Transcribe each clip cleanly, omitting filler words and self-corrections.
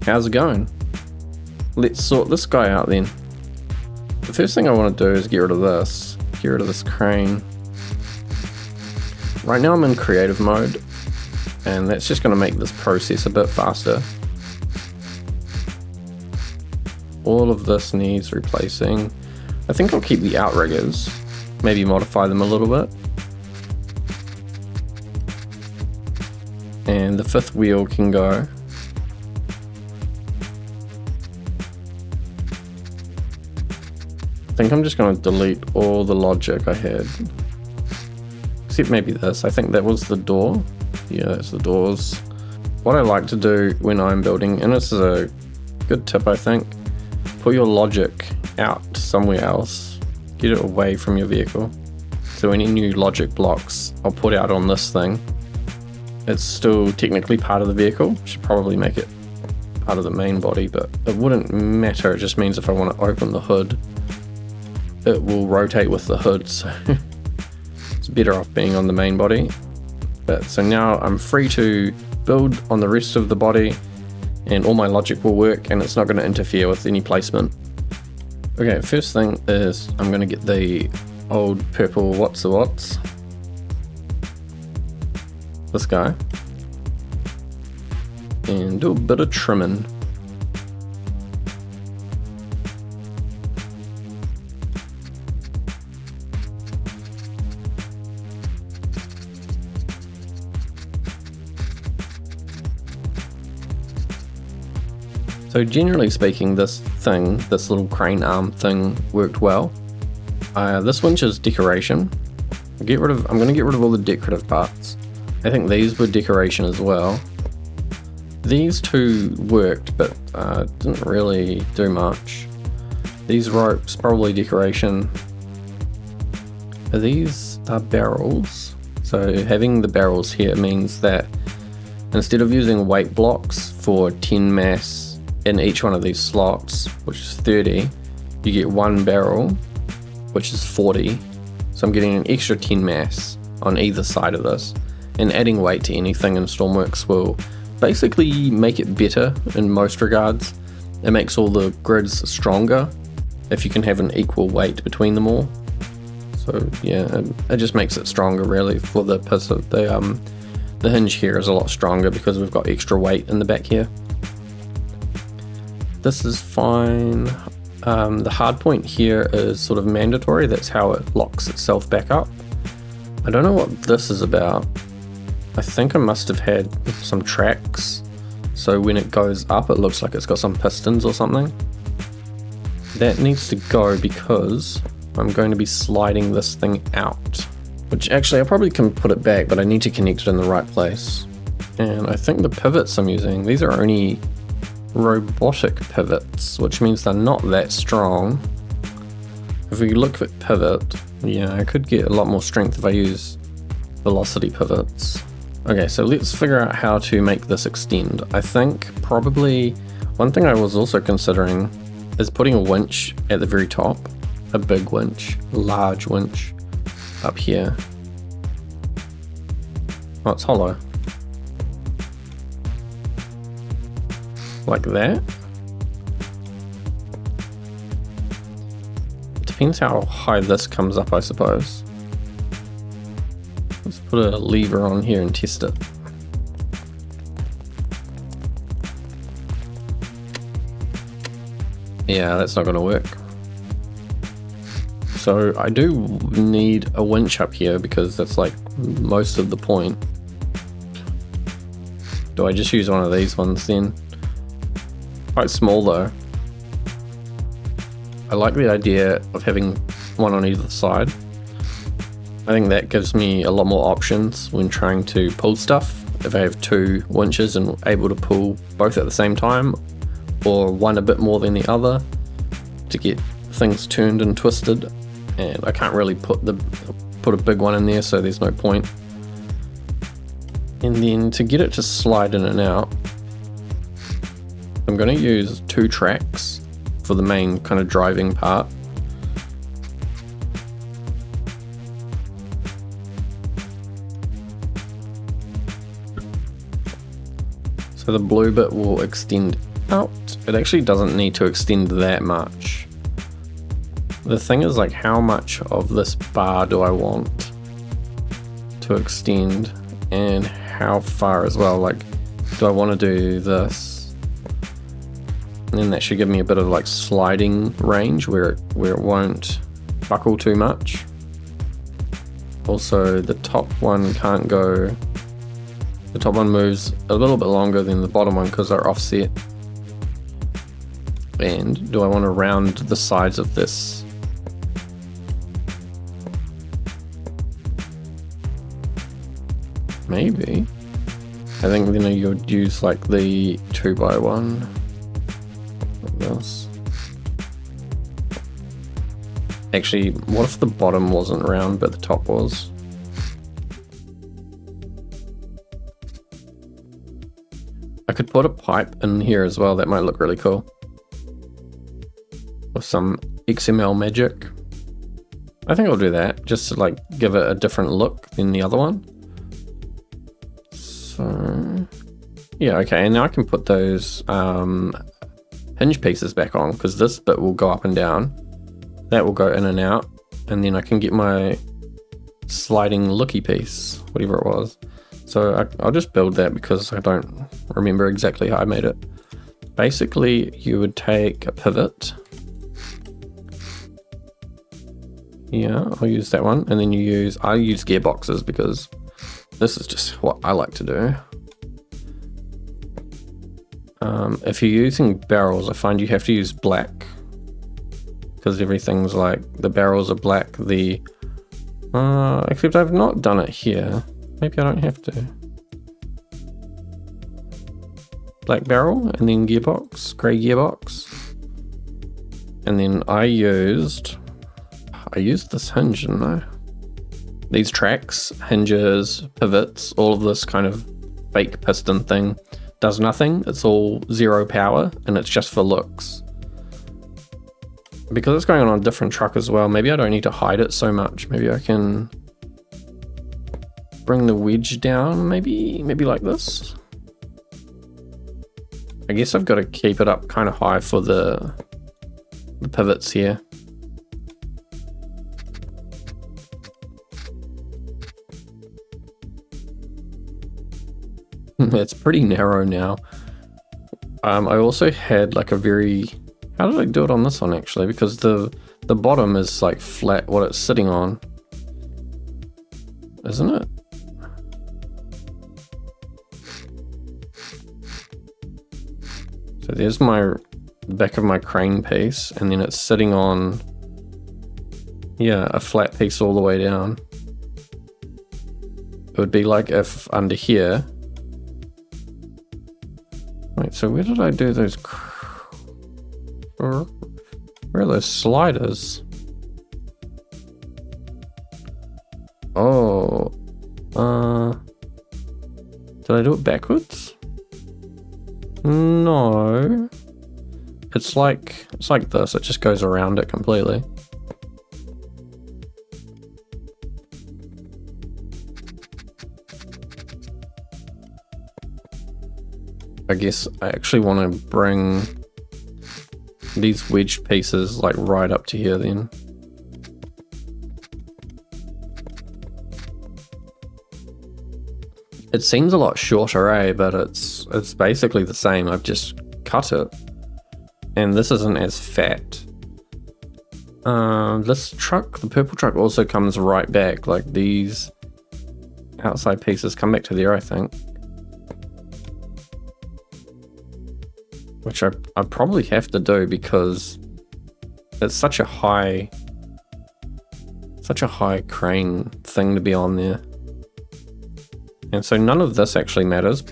How's it going? Let's sort this guy out then. The first thing I want to do is get rid of this. Get rid of this crane. Right now I'm in creative mode, and that's just going to make this process a bit faster. All of this needs replacing. I think I'll keep the outriggers, maybe modify them a little bit. And the fifth wheel can go. I think I'm just going to delete all the logic I had. Except maybe this. I think that was the door. Yeah, that's the doors. What I like to do when I'm building, and this is a good tip I think, put your logic out somewhere else. Get it away from your vehicle. So any new logic blocks I'll put out on this thing. It's still technically part of the vehicle. Should probably make it part of the main body, but it wouldn't matter. It just means if I want to open the hood, it will rotate with the hood, so it's better off being on the main body. But so now I'm free to build on the rest of the body, and all my logic will work, and it's not going to interfere with any placement. Okay, first thing is I'm going to get the old purple what's the what's. This guy, and do a bit of trimming. So generally speaking, this little crane arm thing worked well. This winch is decoration. I'm going to get rid of all the decorative parts. I think these were decoration as well. These two worked, but didn't really do much. These ropes, probably decoration. These are barrels. So having the barrels here means that instead of using weight blocks for 10 mass in each one of these slots, which is 30, you get one barrel, which is 40. So I'm getting an extra 10 mass on either side of this. And adding weight to anything in Stormworks will basically make it better in most regards. It makes all the grids stronger if you can have an equal weight between them all. So yeah, it just makes it stronger really for the piston. The hinge here is a lot stronger because we've got extra weight in the back here. This is fine. The hard point here is sort of mandatory. That's how it locks itself back up. I don't know what this is about. I think I must have had some tracks, so when it goes up it looks like it's got some pistons or something. That needs to go because I'm going to be sliding this thing out, which actually I probably can put it back, but I need to connect it in the right place. And I think the pivots I'm using, these are only robotic pivots, which means they're not that strong. If we look at pivot, yeah, I could get a lot more strength if I use velocity pivots. Okay, so let's figure out how to make this extend. I think probably one thing I was also considering is putting a winch at the very top, a big winch, large winch up here. Oh, it's hollow. Like that. Depends how high this comes up, I suppose. Let's put a lever on here and test it. Yeah, that's not going to work. So I do need a winch up here because that's like most of the point. Do I just use one of these ones then? Quite small though. I like the idea of having one on either side. I think that gives me a lot more options when trying to pull stuff. If I have two winches and able to pull both at the same time, or one a bit more than the other to get things turned and twisted. And I can't really put a big one in there, so there's no point. And then to get it to slide in and out, I'm going to use 2 tracks for the main kind of driving part. So the blue bit will extend out. It actually doesn't need to extend that much. The thing is, like, how much of this bar do I want to extend, and how far as well? Like, do I want to do this? And then that should give me a bit of like sliding range where it won't buckle too much. Also, the top one can't go. The top one moves a little bit longer than the bottom one because they're offset. And do I want to round the sides of this? Maybe. I think then you would use like the 2x1 like this. Actually, what if the bottom wasn't round but the top was? I could put a pipe in here as well. That might look really cool with some XML magic. I think I'll do that just to like give it a different look than the other one. So yeah, okay, and now I can put those hinge pieces back on because this bit will go up and down. That will go in and out, and then I can get my sliding looky piece, whatever it was. So I'll just build that because I don't remember exactly how I made it. Basically, you would take a pivot. Yeah, I'll use that one, and then I use gearboxes because this is just what I like to do. If you're using barrels, I find you have to use black because everything's like, the barrels are black. Except I've not done it here. Maybe I don't have to. Black barrel and then gearbox, grey gearbox. And then I used this hinge, didn't I? These tracks, hinges, pivots, all of this kind of fake piston thing does nothing. It's all 0 power and it's just for looks. Because it's going on a different truck as well, maybe I don't need to hide it so much. Maybe I can bring the wedge down, maybe like this. I guess I've got to keep it up kind of high for the pivots here. It's pretty narrow now. I also had like a very, how did I do it on this one actually? Because the bottom is like flat, what it's sitting on, isn't it? So there's my back of my crane piece, and then it's sitting on, yeah, a flat piece all the way down. It would be like if under here. Wait, so where did I do those? Where are those sliders? Oh, did I do it backwards? No, it's like this. It just goes around it completely. I guess I actually want to bring these wedged pieces like right up to here then. It seems a lot shorter, eh? But it's basically the same. I've just cut it. And this isn't as fat. This truck, the purple truck, also comes right back. Like these outside pieces come back to there, I think. Which I probably have to do because it's such a high crane thing to be on there. And so none of this actually matters.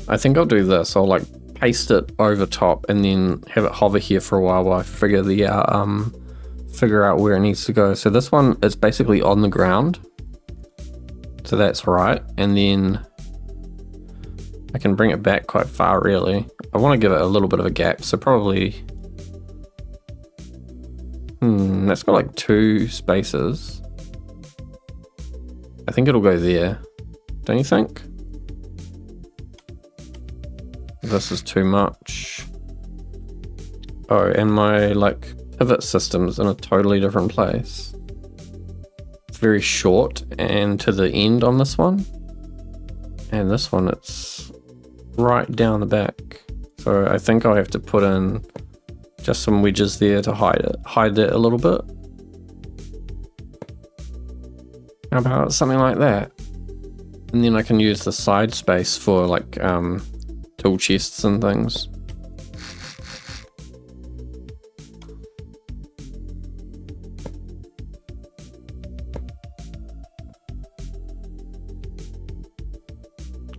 I think I'll do this. I'll like paste it over top and then have it hover here for a while I figure out where it needs to go. So this one is basically on the ground. So that's right. And then I can bring it back quite far, really. I want to give it a little bit of a gap, so probably... that's got like 2 spaces. I think it'll go there. Don't you think? This is too much. Oh, and my like pivot system's in a totally different place. It's very short and to the end on this one. And this one, it's right down the back. So I think I'll have to put in just some wedges there to hide it a little bit. How about something like that? And then I can use the side space for like tool chests and things.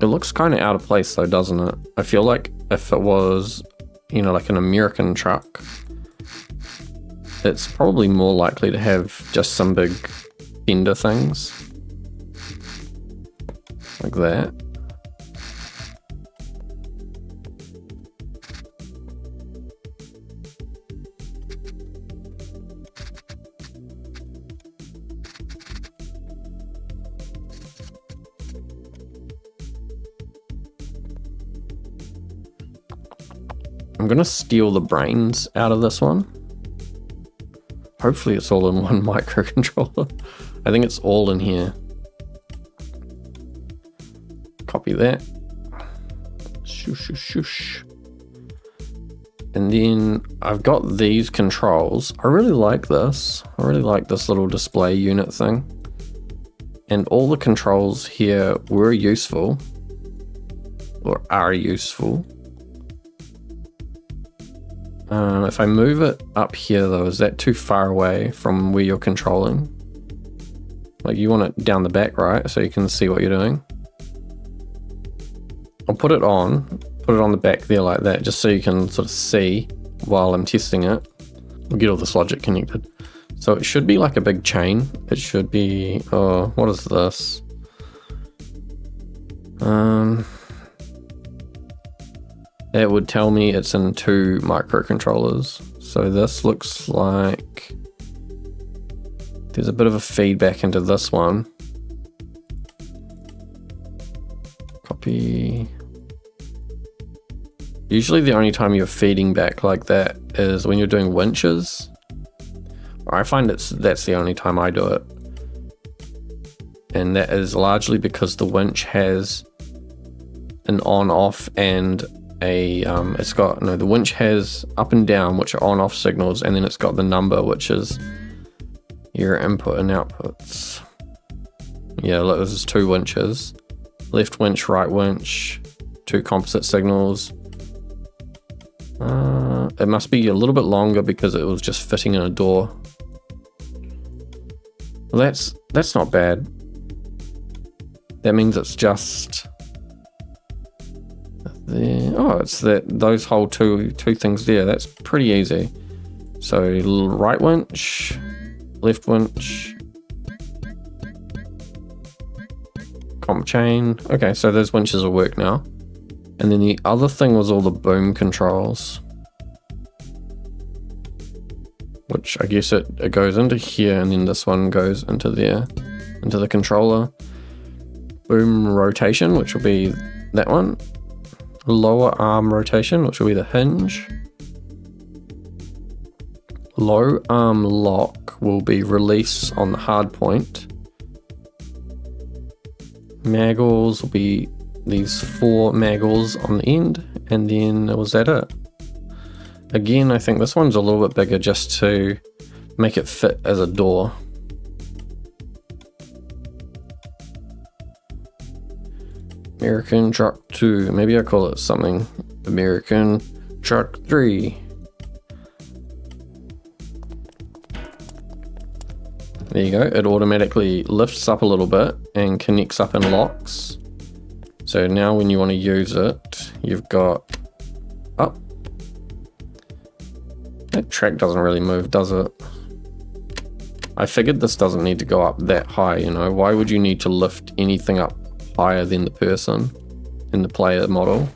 It looks kind of out of place though, doesn't it? I feel like if it was, you know, like an American truck, it's probably more likely to have just some big fender things. Like that. I'm gonna steal the brains out of this one. Hopefully it's all in one microcontroller. I think it's all in here. Copy that. Shoosh, shoosh. And then I've got these controls. I really like this. I really like this little display unit thing. And all the controls here were useful. Or are useful. If I move it up here though, is that too far away from where you're controlling? Like you want it down the back, right? So you can see what you're doing. I'll put it on the back there like that, just so you can sort of see while I'm testing it. We'll get all this logic connected. So it should be like a big chain. It should be, oh, what is this? It would tell me it's in 2 microcontrollers. So this looks like there's a bit of a feedback into this one. Copy. Usually the only time you're feeding back like that is when you're doing winches. I find that's the only time I do it. And that is largely because the winch has an on-off and the winch has up and down, which are on-off signals, and then it's got the number, which is your input and outputs. Yeah, look, this is 2 winches. Left winch, right winch, 2 composite signals. It must be a little bit longer because it was just fitting in a door. Well, that's not bad. That means it's just there. Oh, it's those whole two things there. That's pretty easy. So right winch, left winch, comp chain. Okay, so those winches will work now. And then the other thing was all the boom controls, which I guess it goes into here, and then this one goes into there, into the controller. Boom rotation, which will be that one. Lower arm rotation, which will be the hinge. Low arm lock will be release on the hard point. Maggles will be these 4 maggles on the end, and then was that it? Again, I think this one's a little bit bigger just to make it fit as a door. American Truck 2, maybe I call it something. American Truck 3. There you go, it automatically lifts up a little bit and connects up and locks. So now when you want to use it, you've got up. That track doesn't really move, does it? I figured this doesn't need to go up that high, you know? Why would you need to lift anything up higher than the person? in the player model.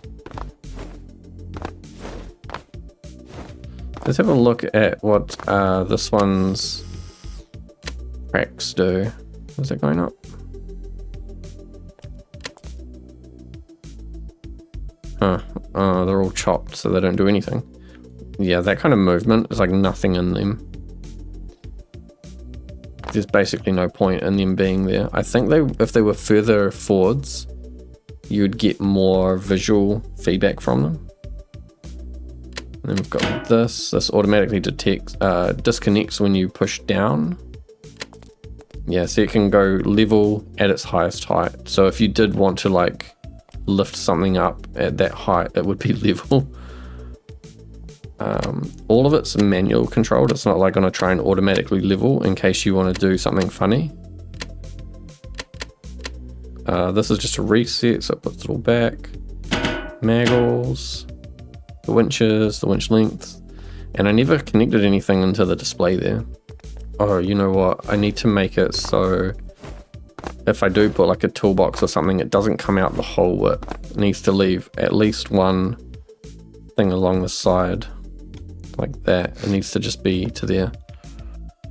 Let's have a look at what this one's tracks do. Is it going up? Huh. Oh, they're all chopped, so they don't do anything. Yeah, that kind of movement is like nothing in them. There's basically no point in them being there. I think if they were further forwards, you'd get more visual feedback from them. And then we've got this. This automatically disconnects when you push down. Yeah, so it can go level at its highest height. So if you did want to like lift something up at that height, it would be level. All of it's manual controlled. It's not like going to try and automatically level in case you want to do something funny. This is just a reset, so it puts it all back. Maggles, the winches, the winch length, and I never connected anything into the display there. Oh, you know what? I need to make it so if I do put like a toolbox or something, it doesn't come out the whole width. It needs to leave at least one thing along the side. Like that. It needs to just be to there.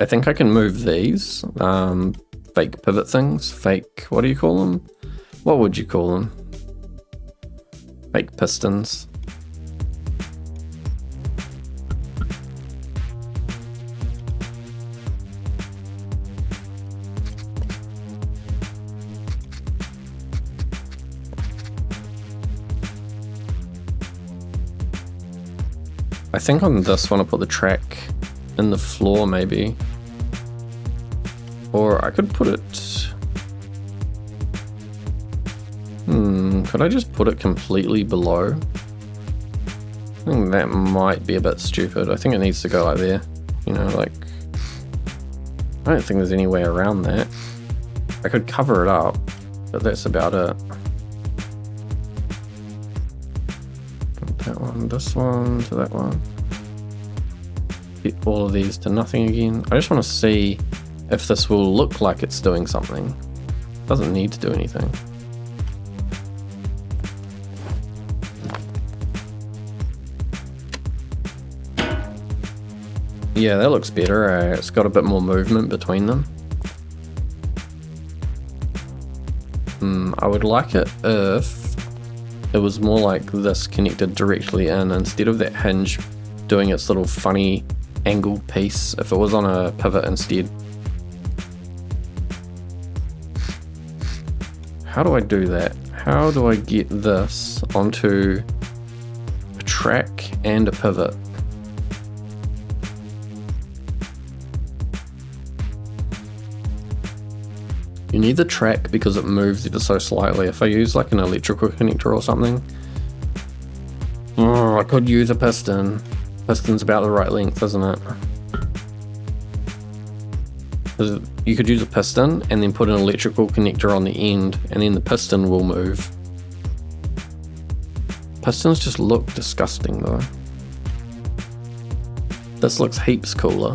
I think I can move these fake pivot things. Fake, what do you call them? What would you call them? Fake pistons. I think on this one I'll put the track in the floor maybe. Or I could put it... could I just put it completely below? I think that might be a bit stupid. I think it needs to go like there. You know, like... I don't think there's any way around that. I could cover it up, but that's about it. That one, this one, to that one. Get all of these to nothing again. I just want to see if this will look like it's doing something. It doesn't need to do anything. Yeah, that looks better. It's got a bit more movement between them. I would like it if it was more like this connected directly in instead of that hinge doing its little funny angled piece. If it was on a pivot instead. How do I do that? How do I get this onto a track and a pivot? You need the track because it moves ever so slightly. If I use like an electrical connector or something, I could use a piston. Piston's about the right length, isn't it? You could use a piston and then put an electrical connector on the end, and then the piston will move. Pistons just look disgusting though. This looks heaps cooler.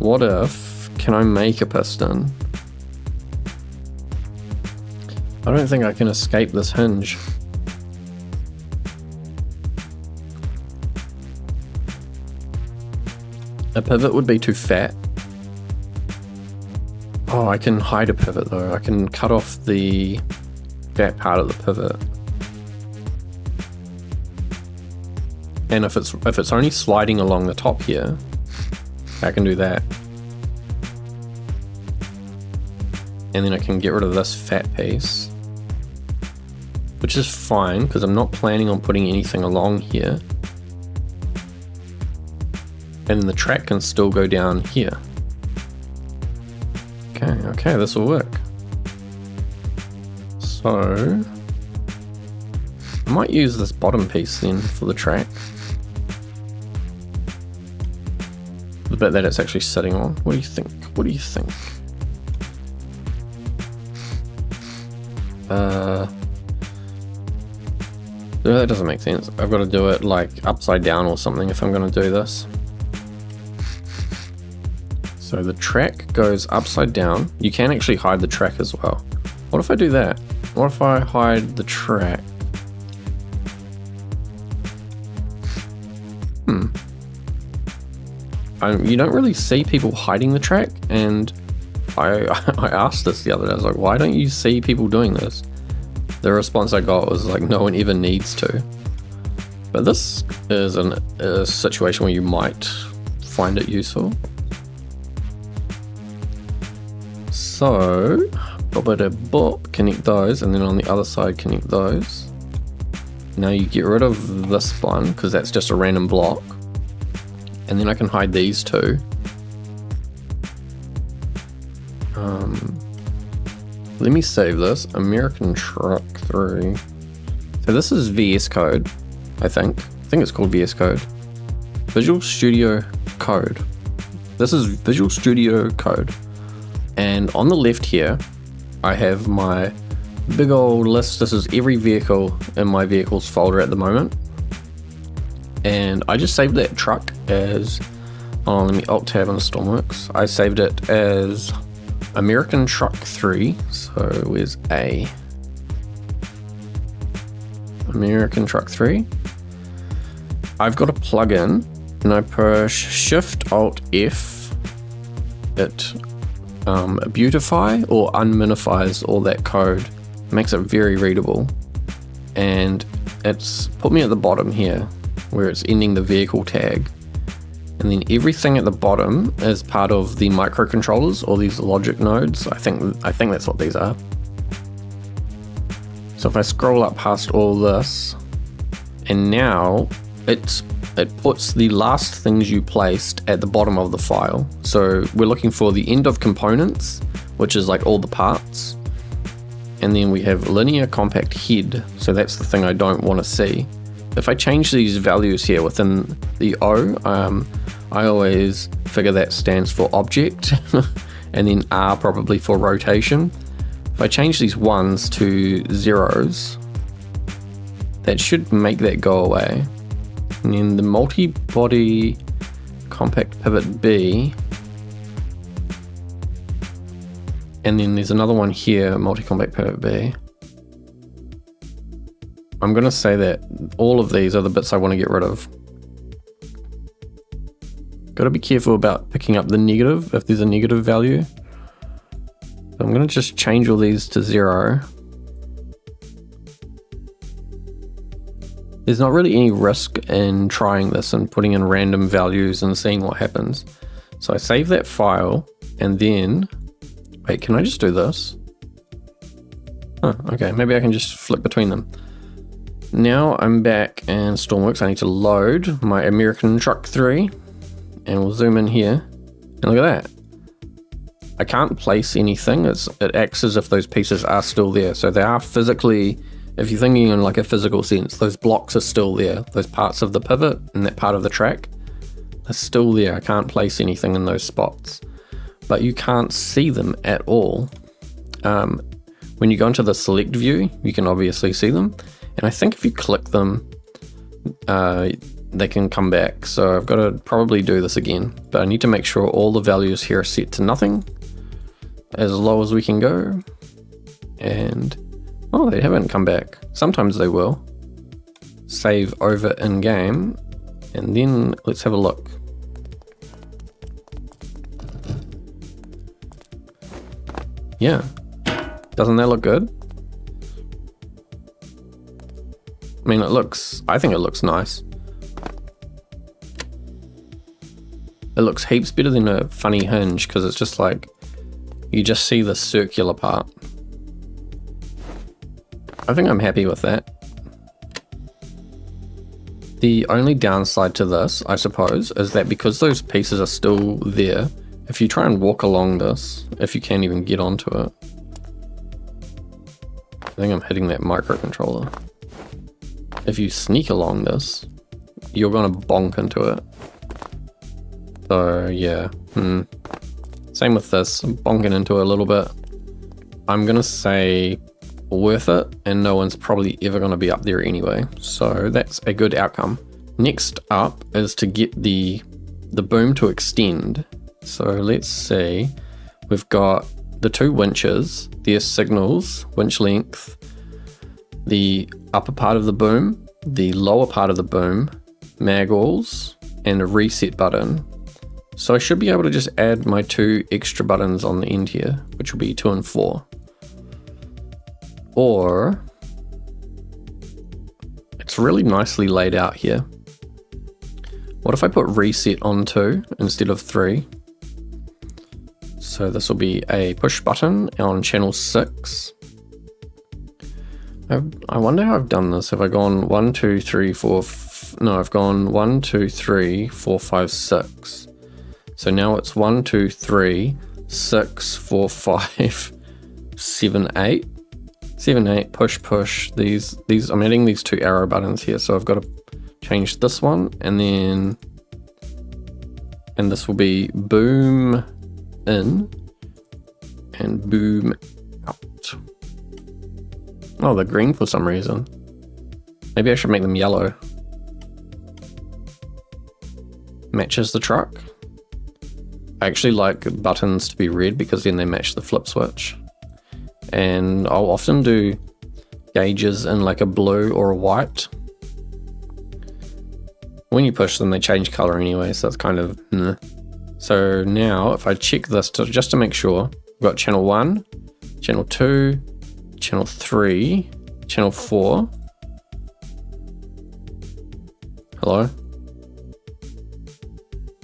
What if, can I make a piston? I don't think I can escape this hinge. A pivot would be too fat. Oh, I can hide a pivot though. I can cut off the fat part of the pivot. And if it's only sliding along the top here, I can do that. And then I can get rid of this fat piece, which is fine because I'm not planning on putting anything along here. And the track can still go down here. Okay, this will work. So I might use this bottom piece then for the track. The bit that it's actually sitting on. What do you think? What do you think? That doesn't make sense. I've got to do it like upside down or something if I'm going to do this. So the track goes upside down. You can actually hide the track as well. What if I do that? What if I hide the track? You don't really see people hiding the track, and I asked this the other day. I was like, why don't you see people doing this? The response I got was like, no one ever needs to. But this is a situation where you might find it useful. So, connect those, and then on the other side connect those. Now you get rid of this one because that's just a random block. And then I can hide these two. Let me save this. American Truck 3. So this is VS Code, I think. I think it's called VS Code. Visual Studio Code. This is Visual Studio Code. And on the left here, I have my big old list. This is every vehicle in my vehicles folder at the moment. And I just saved that truck as, let me alt tab on the Stormworks. I saved it as American Truck 3. So where's A? American Truck 3. I've got a plugin, and I push Shift Alt F. It beautify or unminifies all that code, makes it very readable, and it's put me at the bottom here where it's ending the vehicle tag, and then everything at the bottom is part of the microcontrollers or these logic nodes. I think that's what these are. So if I scroll up past all this, and now it puts the last things you placed at the bottom of the file. So we're looking for the end of components, which is like all the parts. And then we have linear compact head. So that's the thing I don't want to see. If I change these values here within the O, I always figure that stands for object, and then R probably for rotation. If I change these ones to zeros, that should make that go away. And then the multi-body compact pivot B, and then there's another one here, multi-compact pivot B. I'm going to say that all of these are the bits I want to get rid of. Got to be careful about picking up the negative if there's a negative value. So I'm going to just change all these to 0. There's not really any risk in trying this and putting in random values and seeing what happens. So I save that file, and then, wait, can I just do this? Oh, okay, maybe I can just flip between them. Now I'm back in Stormworks. I need to load my American Truck 3, and we'll zoom in here, and look at that. I can't place anything. It acts as if those pieces are still there. So they are physically, if you're thinking in like a physical sense, those blocks are still there. Those parts of the pivot and that part of the track are still there. I can't place anything in those spots, but you can't see them at all. When you go into the select view, you can obviously see them. And I think if you click them, they can come back. So I've got to probably do this again, but I need to make sure all the values here are set to nothing, as low as we can go. And oh, they haven't come back. Sometimes they will. Save over in game, and then let's have a look. Yeah, doesn't that look good? I mean, I think it looks nice. It looks heaps better than a funny hinge, because it's just like, you just see the circular part. I think I'm happy with that. The only downside to this, I suppose, is that because those pieces are still there, if you try and walk along this, if you can't even get onto it, I think I'm hitting that microcontroller. If you sneak along this, you're going to bonk into it. So yeah, same with this, I'm bonking into it a little bit. I'm going to say worth it, and no one's probably ever going to be up there anyway. So that's a good outcome. Next up is to get the boom to extend. So let's see, we've got the two winches, their signals, winch length, the upper part of the boom, the lower part of the boom, mag walls, and a reset button. So I should be able to just add my 2 extra buttons on the end here, which will be 2 and 4. Or it's really nicely laid out here. What if I put reset on 2 instead of 3? So this will be a push button on channel 6. I wonder how I've done this. Have I gone 1, 2, 3, 4, no, I've gone 1, 2, 3, 4, 5, 6. So now it's 1, 2, 3, 6, 4, 5, 7, 8. 7, 8, push, push. These I'm adding these 2 arrow buttons here, so I've got to change this one, and this will be boom in and boom out. Oh, they're green for some reason. Maybe I should make them yellow. Matches the truck. I actually like buttons to be red because then they match the flip switch. And I'll often do gauges in like a blue or a white. When you push them, they change color anyway, so it's kind of meh. So now if I check this just to make sure, we've got channel 1, channel 2, channel 3, channel 4. Hello?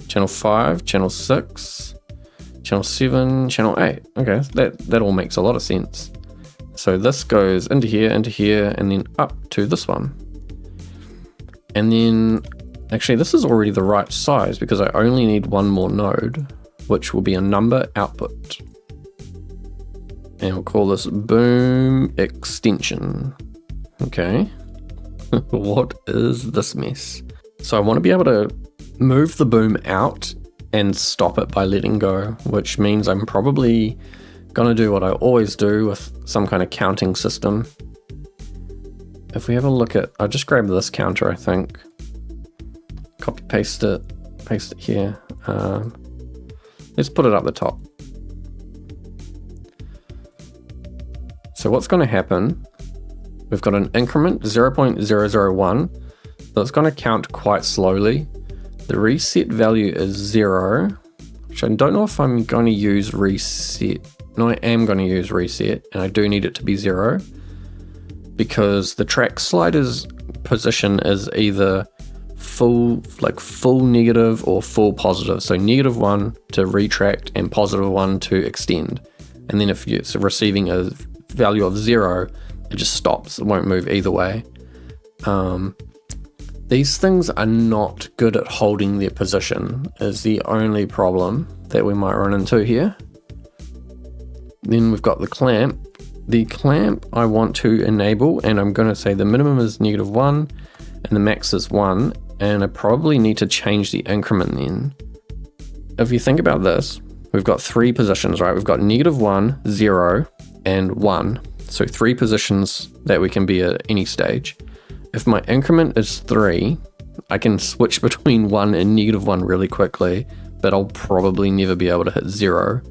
Channel 5, channel 6, channel 7, channel 8. Okay, that all makes a lot of sense. So this goes into here, and then up to this one. And then, actually this is already the right size because I only need one more node, which will be a number output. And we'll call this boom extension. Okay. What is this mess? So I want to be able to move the boom out and stop it by letting go, which means I'm probably gonna do what I always do with some kind of counting system. If we have a look at, I'll just grab this counter, I think. Copy paste it here. Let's put it up the top. So what's going to happen, we've got an increment 0.001, so it's going to count quite slowly. The reset value is 0, which I don't know if I'm going to use reset. No, I am going to use reset, and I do need it to be 0, because the track slider's position is either full negative or full positive. So -1 to retract and +1 to extend. And then if it's receiving a value of 0, it just stops. It won't move either way. These things are not good at holding their position, is the only problem that we might run into here. Then we've got the clamp. The clamp I want to enable, and I'm going to say the minimum is -1 and the max is 1, and I probably need to change the increment then. If you think about this, we've got 3 positions, right? We've got -1, 0, and 1. So 3 positions that we can be at any stage. If my increment is 3, I can switch between 1 and -1 really quickly, but I'll probably never be able to hit 0.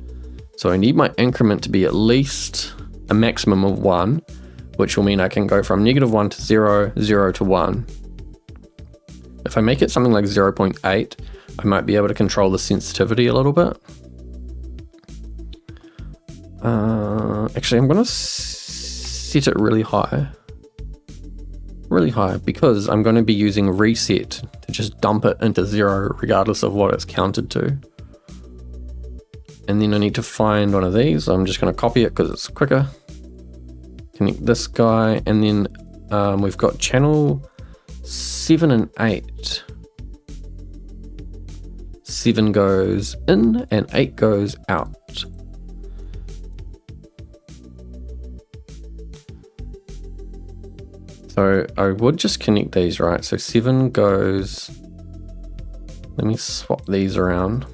So I need my increment to be at least a maximum of 1, which will mean I can go from -1 to 0, 0 to 1. If I make it something like 0.8, I might be able to control the sensitivity a little bit. Actually, I'm going to set it really high. Really high, because I'm going to be using reset to just dump it into 0 regardless of what it's counted to. And then I need to find one of these. I'm just going to copy it because it's quicker. Connect this guy, and then we've got channel 7 and 8. 7 goes in and 8 goes out. So I would just connect these, right? So 7 goes, let me swap these around,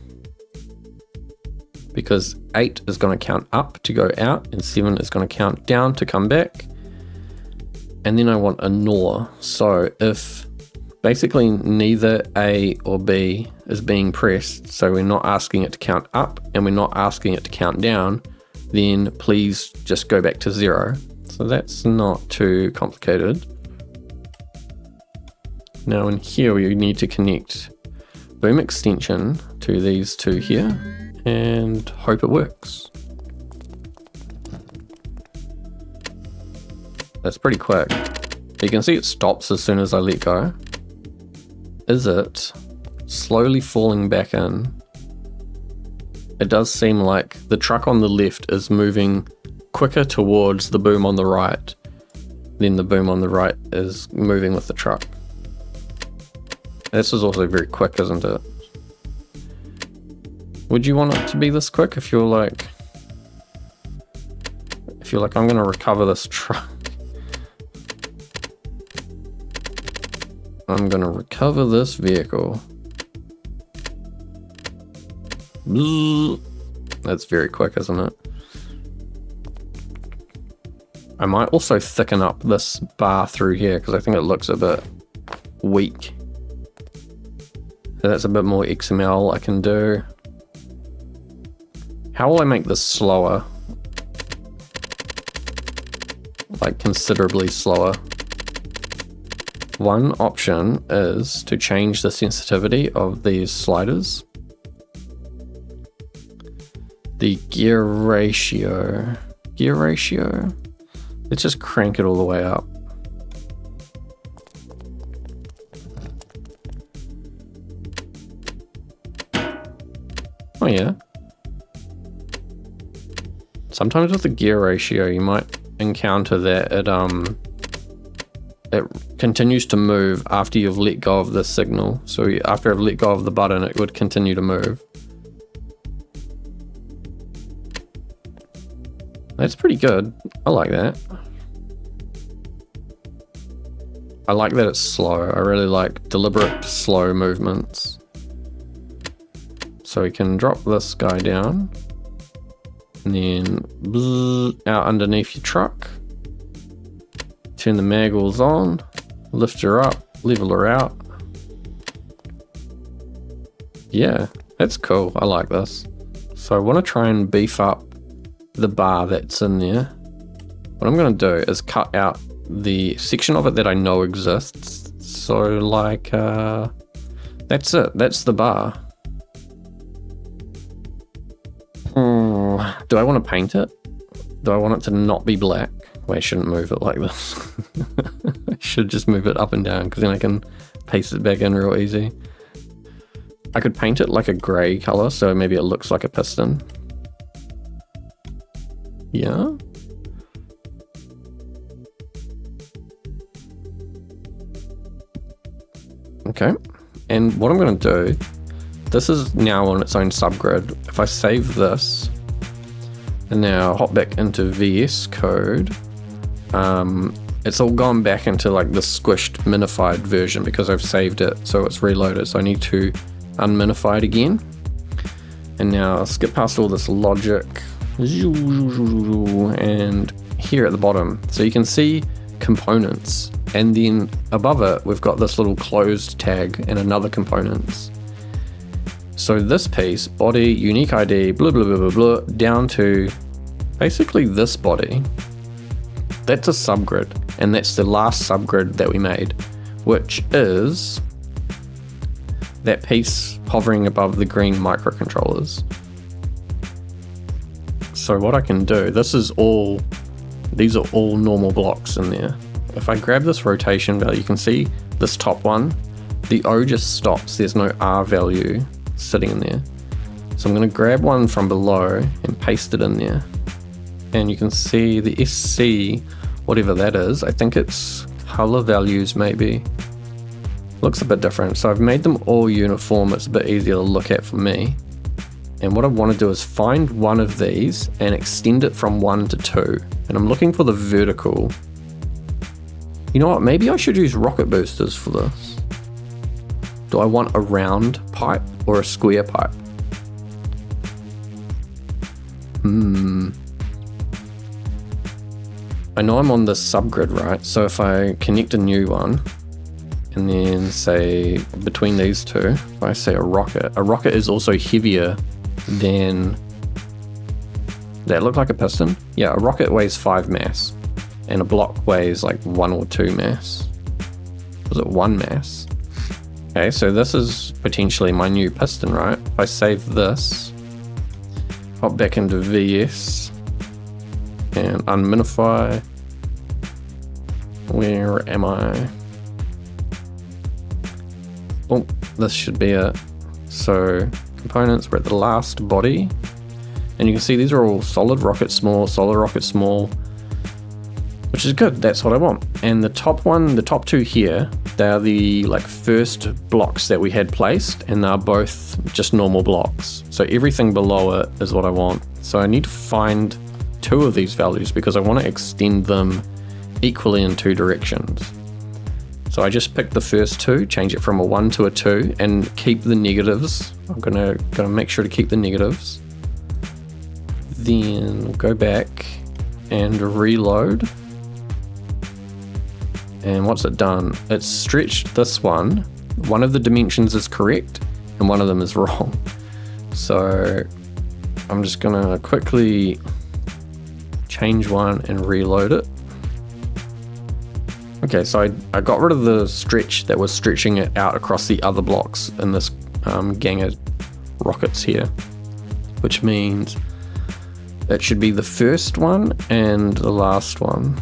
because 8 is going to count up to go out and 7 is going to count down to come back. And then I want a NOR. So if basically neither A or B is being pressed, so we're not asking it to count up and we're not asking it to count down, then please just go back to 0. So that's not too complicated. Now in here we need to connect boom extension to these two here and hope it works. That's pretty quick. You can see it stops as soon as I let go. Is it slowly falling back in? It does seem like the truck on the left is moving quicker towards the boom on the right than the boom on the right is moving with the truck. This is also very quick, isn't it? Would you want it to be this quick if you're like, I'm gonna recover this truck. I'm gonna recover this vehicle. That's very quick, isn't it? I might also thicken up this bar through here because I think it looks a bit weak. So that's a bit more XML I can do. How will I make this slower? Like considerably slower. One option is to change the sensitivity of these sliders. The gear ratio. Let's just crank it all the way up. Oh yeah. Sometimes with the gear ratio you might encounter that it continues to move after you've let go of the signal. So after I've let go of the button, it would continue to move. That's pretty good. I like that. I like that it's slow. I really like deliberate slow movements. So we can drop this guy down and then out underneath your truck. Turn the mag wheels on, lift her up, level her out. Yeah, that's cool. I like this. So I want to try and beef up the bar that's in there. What I'm going to do is cut out the section of it that I know exists. So like, that's it. That's the bar. Do I want to paint it? Do I want it to not be black? Well, I shouldn't move it like this. I should just move it up and down because then I can paste it back in real easy. I could paint it like a grey colour so maybe it looks like a piston. Yeah. Okay. And what I'm going to do, this is now on its own subgrid. If I save this and now hop back into VS Code, it's all gone back into like the squished minified version because I've saved it, so it's reloaded. So I need to unminify it again. And now I'll skip past all this logic. And here at the bottom, so you can see components, and then above it we've got this little closed tag and another components. So this piece, body, unique ID, blah blah blah blah blah, down to basically this body, that's a subgrid, and that's the last subgrid that we made, which is that piece hovering above the green microcontrollers. So what I can do, these are all normal blocks in there. If I grab this rotation value, you can see this top one, the O just stops, there's no R value sitting in there. So I'm going to grab one from below and paste it in there. And you can see the SC, whatever that is, I think it's color values maybe. Looks a bit different. So I've made them all uniform, it's a bit easier to look at for me. And what I want to do is find one of these and extend it from 1 to 2. And I'm looking for the vertical. You know what, maybe I should use rocket boosters for this. Do I want a round pipe or a square pipe? I know I'm on this subgrid, right? So if I connect a new one, and then say between these two, if I say a rocket is also heavier than that look like a piston? Yeah, a rocket weighs 5 mass, and a block weighs like 1 or 2 mass. Was it 1 mass? Okay, so this is potentially my new piston, right? If I save this, hop back into VS, and unminify. Where am I? Oh, this should be it. So, components, we're at the last body. And you can see these are all solid rocket small, which is good. That's what I want. And the top one, the top two here, they are the like first blocks that we had placed, and they're both just normal blocks. So everything below it is what I want. So I need to find 2 of these values because I want to extend them equally in 2 directions. So I just picked the first 2, change it from a 1 to a 2, and keep the negatives. I'm gonna make sure to keep the negatives. Then we'll go back and reload. And what's it done? It's stretched this one. One of the dimensions is correct and one of them is wrong. So I'm just gonna quickly change one and reload it. Okay, so I got rid of the stretch that was stretching it out across the other blocks in this gang of rockets here, which means it should be the first one and the last one.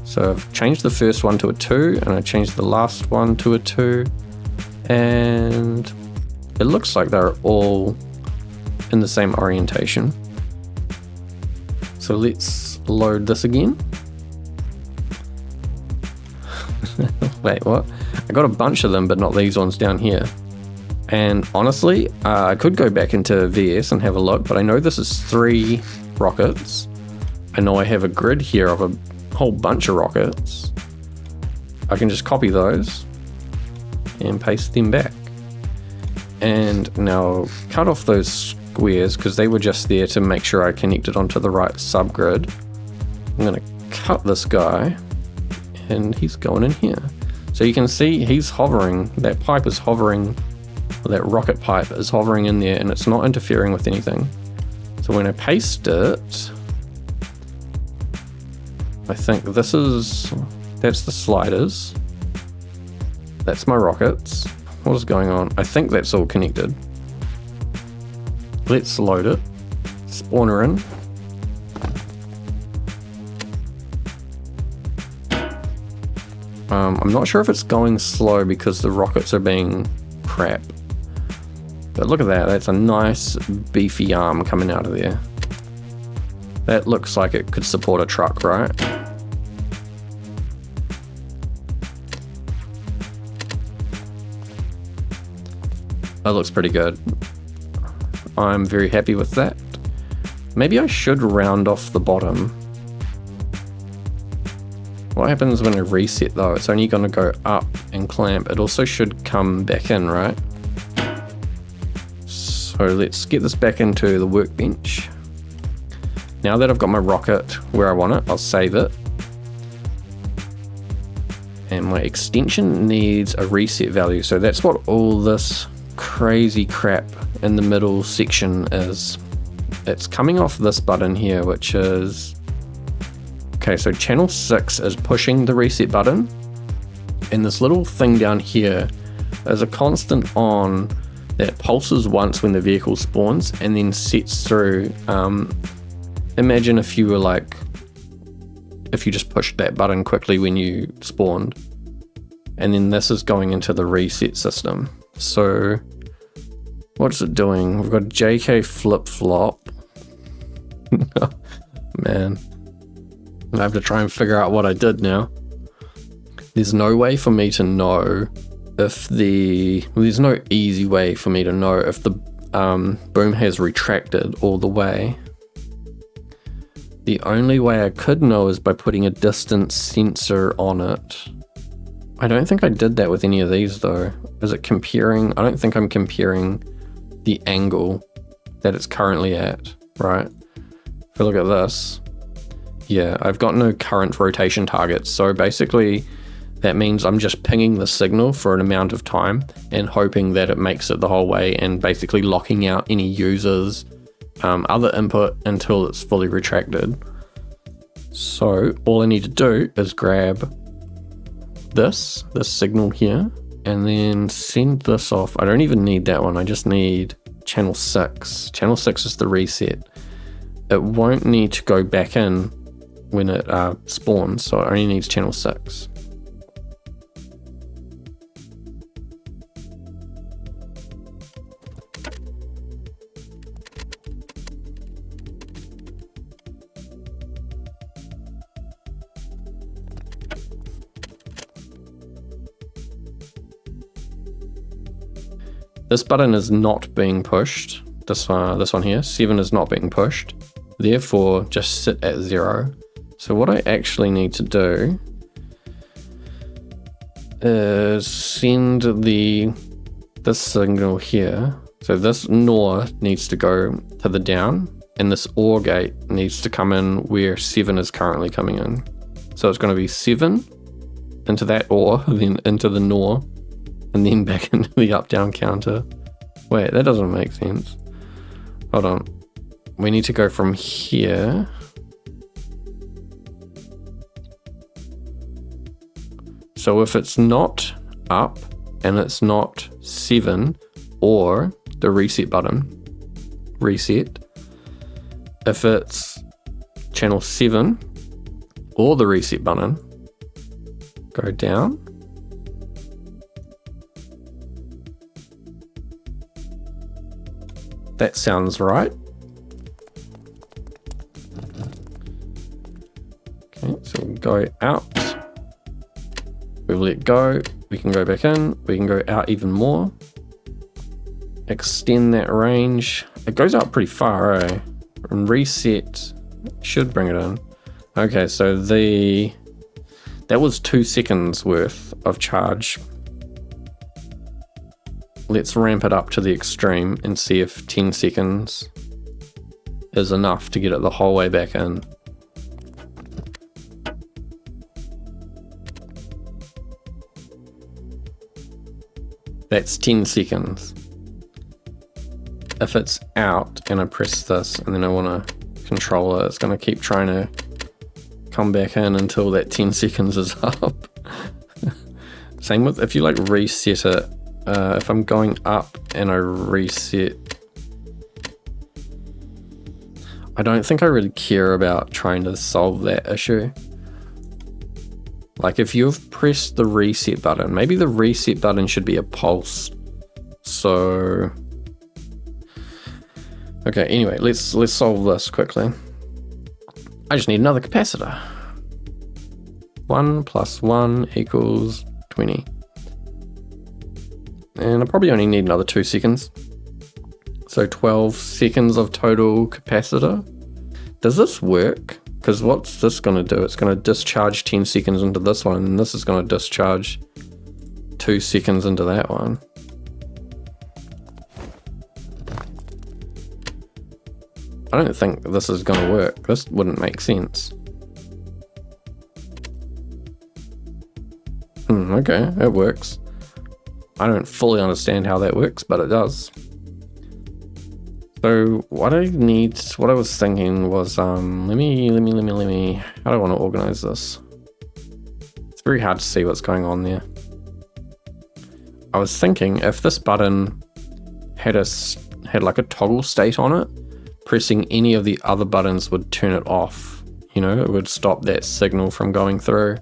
So I've changed the first one to a 2 and I changed the last one to a 2, and it looks like they're all in the same orientation. So let's load this again. Wait, what? I got a bunch of them, but not these ones down here. And honestly, I could go back into VS and have a look, but I know this is 3 rockets. I know I have a grid here of a whole bunch of rockets. I can just copy those and paste them back. And now cut off those squares because they were just there to make sure I connected onto the right subgrid. I'm going to cut this guy and he's going in here. So you can see he's hovering, that pipe is hovering, or that rocket pipe is hovering in there, and it's not interfering with anything. So when I paste it, I think that's the sliders. That's my rockets. What is going on? I think that's all connected. Let's load it. Spawner in. I'm not sure if it's going slow because the rockets are being crap. But look at that, that's a nice beefy arm coming out of there. That looks like it could support a truck, right? That looks pretty good. I'm very happy with that. Maybe I should round off the bottom. What happens when I reset though? It's only going to go up and clamp. It also should come back in, right? So let's get this back into the workbench. Now that I've got my rocket where I want it, I'll save it. And my extension needs a reset value. So that's what all this crazy crap in the middle section is. It's coming off this button here, which is... Okay, so channel 6 is pushing the reset button, and this little thing down here is a constant on that pulses once when the vehicle spawns and then sets through. Imagine if you were if you just pushed that button quickly when you spawned, and then this is going into the reset system. So what's it doing? We've got JK flip-flop. Man. I have to try and figure out what I did now. There's no way for me to know if there's no easy way for me to know if the boom has retracted all the way. The only way I could know is by putting a distance sensor on it. I don't think I did that with any of these though. Is it comparing? I don't think I'm comparing the angle that it's currently at, right? If I look at this, yeah, I've got no current rotation targets. So basically that means I'm just pinging the signal for an amount of time and hoping that it makes it the whole way, and basically locking out any users other input until it's fully retracted. So all I need to do is grab this signal here and then send this off. I don't even need that one. I just need channel 6. Channel 6 is the reset. It won't need to go back in when it spawns, so it only needs channel 6. This button is not being pushed. This one here, 7 is not being pushed. Therefore, just sit at 0. So what I actually need to do is send this signal here. So this NOR needs to go to the down, and this OR gate needs to come in where 7 is currently coming in. So it's going to be 7 into that OR, then into the NOR, and then back into the up-down counter. Wait, that doesn't make sense. Hold on. We need to go from here. So if it's not up and it's not 7 or the reset button, reset. If it's channel 7 or the reset button, go down. That sounds right. Okay, so we go out. We've let go. We can go back in. We can go out even more. Extend that range. It goes out pretty far, eh? And reset should bring it in. Okay, so that was 2 seconds worth of charge. Let's ramp it up to the extreme and see if 10 seconds is enough to get it the whole way back in. That's 10 seconds. If it's out and I press this and then I want to control it, it's going to keep trying to come back in until that 10 seconds is up. Same with if you like reset it. If I'm going up and I reset, I don't think I really care about trying to solve that issue. Like if you've pressed the reset button, maybe the reset button should be a pulse. So, okay, anyway, let's solve this quickly. I just need another capacitor. 1 + 1 = 20. And I probably only need another 2 seconds. So 12 seconds of total capacitor. Does this work? Because what's this going to do? It's going to discharge 10 seconds into this one, and this is going to discharge 2 seconds into that one. I don't think this is going to work. This wouldn't make sense. Okay, it works. I don't fully understand how that works, but it does. So what I was thinking was, let me, how do I want to organize this? It's very hard to see what's going on there. I was thinking if this button had like a toggle state on it, pressing any of the other buttons would turn it off. You know, it would stop that signal from going through.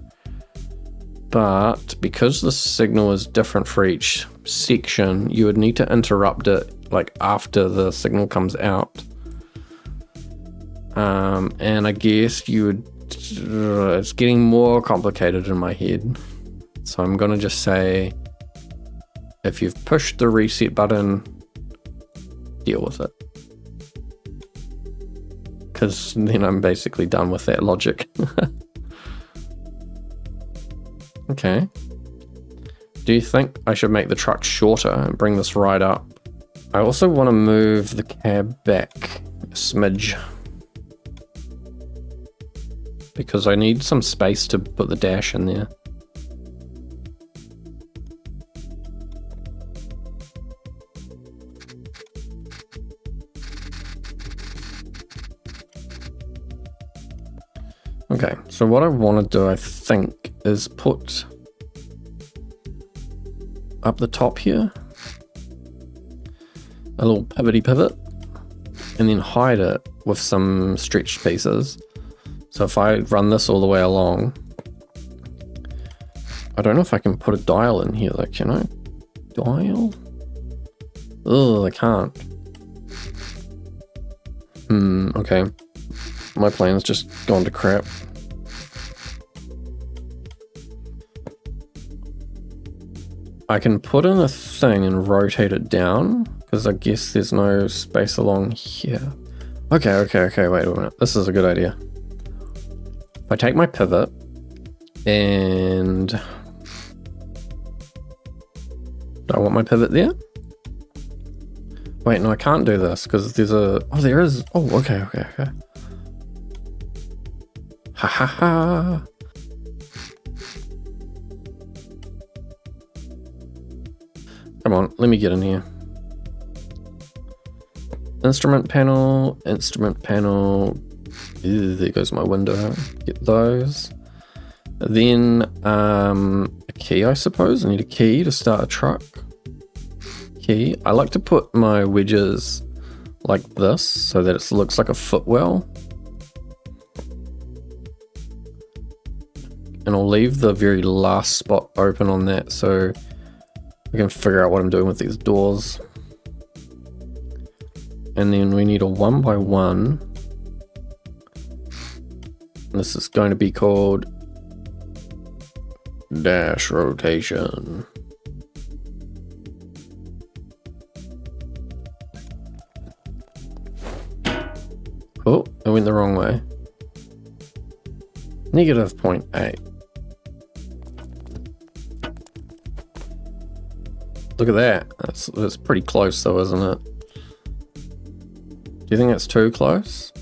But because the signal is different for each section, you would need to interrupt it like after the signal comes out. And I guess you would, it's getting more complicated in my head. So I'm gonna just say, if you've pushed the reset button, deal with it. Because then I'm basically done with that logic. Okay. Do you think I should make the truck shorter and bring this right up? I also want to move the cab back a smidge, because I need some space to put the dash in there. So what I want to do, I think, is put up the top here a little pivoty pivot, and then hide it with some stretched pieces. So if I run this all the way along, I don't know if I can put a dial in here, like, can I? Dial? Ugh, I can't. Okay. My plan's just gone to crap. I can put in a thing and rotate it down, because I guess there's no space along here. Okay, wait a minute. This is a good idea. If I take my pivot and... do I want my pivot there? Wait, no, I can't do this because there's a... oh, there is... oh, okay. Ha ha ha. Come on, let me get in here. Instrument panel. Ew, there goes my window. Get those. Then a key, I suppose. I need a key to start a truck. Key. I like to put my wedges like this so that it looks like a footwell. And I'll leave the very last spot open on that so we can figure out what I'm doing with these doors. And then we need a 1x1. This is going to be called dash rotation. Oh, I went the wrong way. Negative 0.8. Look at that. That's pretty close though, isn't it? Do you think that's too close?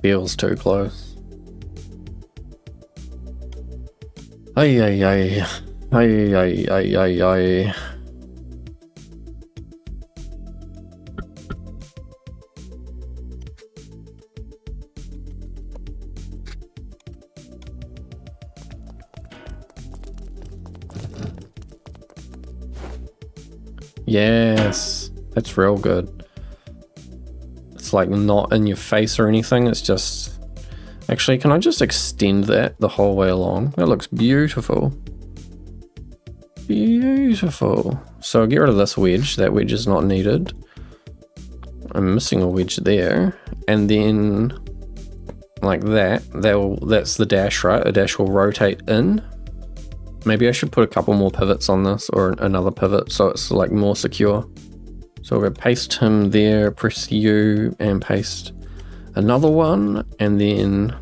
Feels too close. Ay. Yes, that's real good. It's like not in your face or anything, it's just... actually, can I just extend that the whole way along? That looks beautiful. Beautiful. So I'll get rid of this wedge. That wedge is not needed. I'm missing a wedge there. And then like that, that's the dash, right? A dash will rotate in. Maybe I should put a couple more pivots on this, or another pivot, so it's like more secure. So we're going to paste him there, press U, and paste another one, and then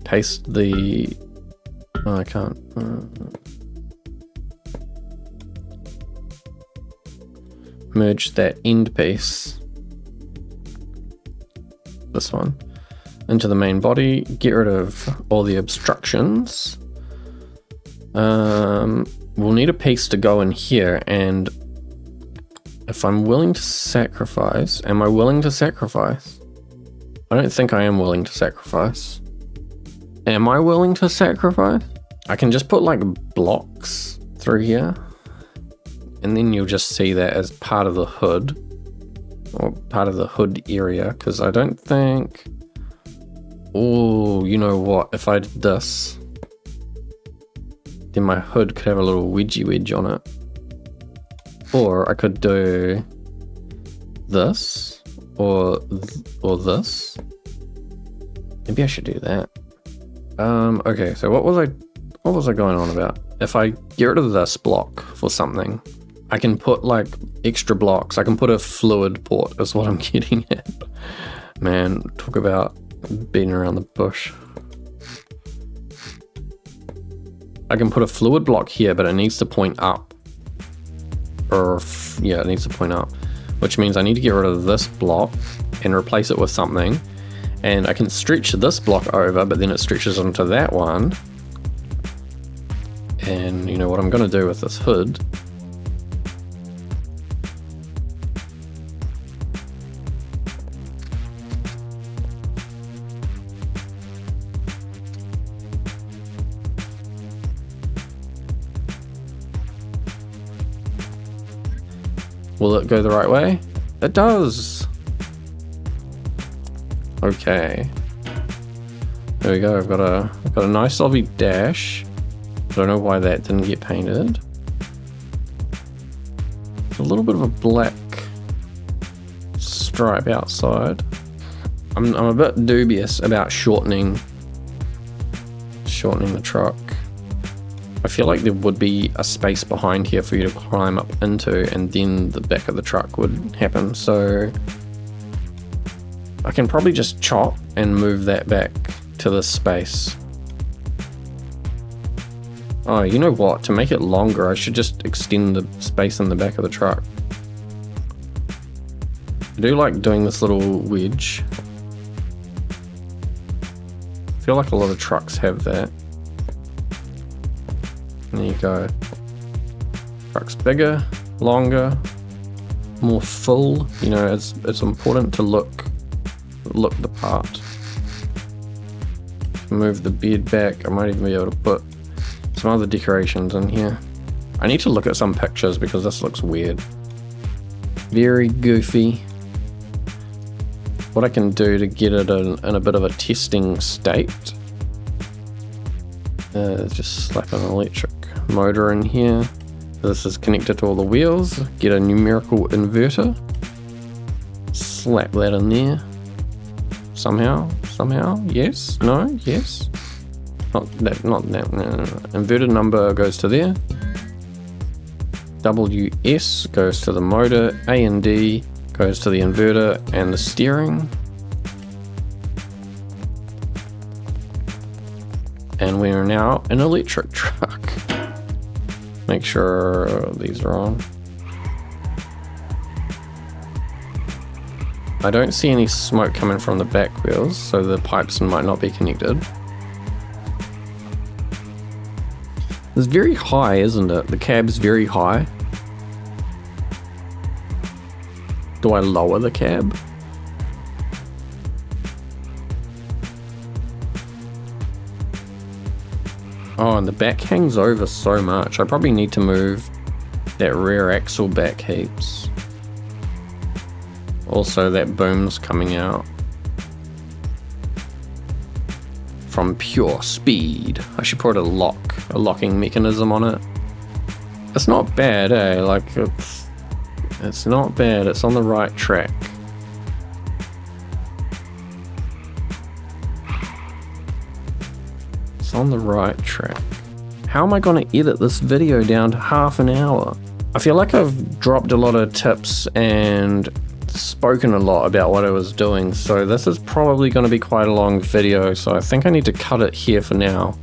paste the... oh, I can't. Merge that end piece, this one, into the main body. Get rid of all the obstructions. We'll need a piece to go in here, and if I'm willing to sacrifice, am I willing to sacrifice? I don't think I am willing to sacrifice. Am I willing to sacrifice? I can just put like blocks through here, and then you'll just see that as part of the hood, or part of the hood area, because I don't think... oh, you know what, if I did this, then my hood could have a little wedgie wedge on it. Or I could do this, or this. Maybe I should do that. Okay, so what was I going on about? If I get rid of this block for something, I can put like extra blocks. I can put a fluid port is what I'm getting at. Man, talk about beating around the bush. I can put a fluid block here, but it needs to point up. Or, yeah, it needs to point up. Which means I need to get rid of this block and replace it with something. And I can stretch this block over, but then it stretches onto that one. And you know what I'm going to do with this hood? Will it go the right way? It does! Okay. There we go, I've got a nice lovely dash. I don't know why that didn't get painted. A little bit of a black stripe outside. I'm a bit dubious about shortening the truck. I feel like there would be a space behind here for you to climb up into, and then the back of the truck would happen. So I can probably just chop and move that back to this space. Oh, you know what? To make it longer, I should just extend the space in the back of the truck. I do like doing this little wedge. I feel like a lot of trucks have that. There you go. Truck's bigger, longer, more full. You know, it's important to look the part. Move the bed back. I might even be able to put some other decorations in here. I need to look at some pictures because this looks weird. Very goofy. What I can do to get it in a bit of a testing state is just slap an electric motor in here. This is connected to all the wheels. Get a numerical inverter. Slap that in there. Somehow, yes, no, yes. Not that, no. Inverted number goes to there. WS goes to the motor. A and D goes to the inverter and the steering. And we are now an electric truck. Make sure these are on. I don't see any smoke coming from the back wheels, so the pipes might not be connected. It's very high, isn't it? The cab's very high. Do I lower the cab? Oh, and the back hangs over so much. I probably need to move that rear axle back heaps. Also, that boom's coming out from pure speed. I should put a locking mechanism on it. It's not bad, eh? Like, it's not bad. It's on the right track. It's on the right track. How am I going to edit this video down to half an hour? I feel like I've dropped a lot of tips and spoken a lot about what I was doing, so this is probably going to be quite a long video, so I think I need to cut it here for now.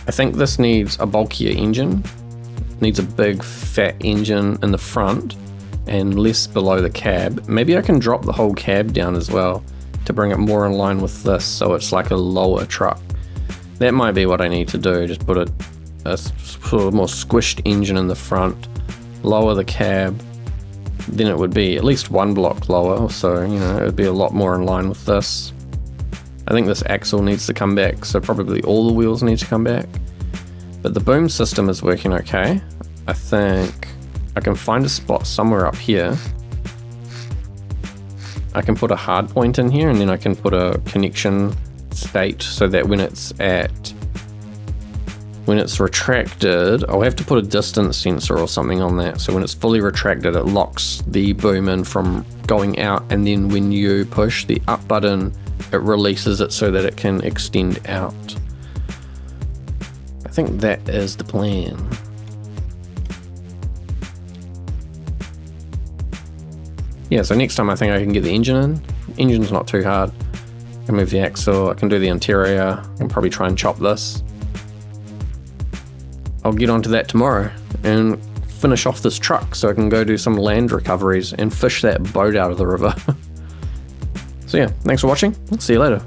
I think this needs a bulkier engine. It needs a big fat engine in the front and less below the cab. Maybe I can drop the whole cab down as well to bring it more in line with this, so it's like a lower truck. That might be what I need to do, just put a sort of more squished engine in the front, lower the cab. Then it would be at least one block lower, so you know, it would be a lot more in line with this. I think this axle needs to come back, so probably all the wheels need to come back. But the boom system is working okay. I think I can find a spot somewhere up here. I can put a hard point in here, and then I can put a connection state so that when it's retracted, I'll have to put a distance sensor or something on that, so when it's fully retracted it locks the boom in from going out, and then when you push the up button it releases it so that it can extend out. I think that is the plan. Yeah, so next time I think I can get the engine in. Engine's not too hard. I can move the axle, I can do the interior, I can probably try and chop this. I'll get onto that tomorrow and finish off this truck so I can go do some land recoveries and fish that boat out of the river. So yeah, thanks for watching. I'll see you later.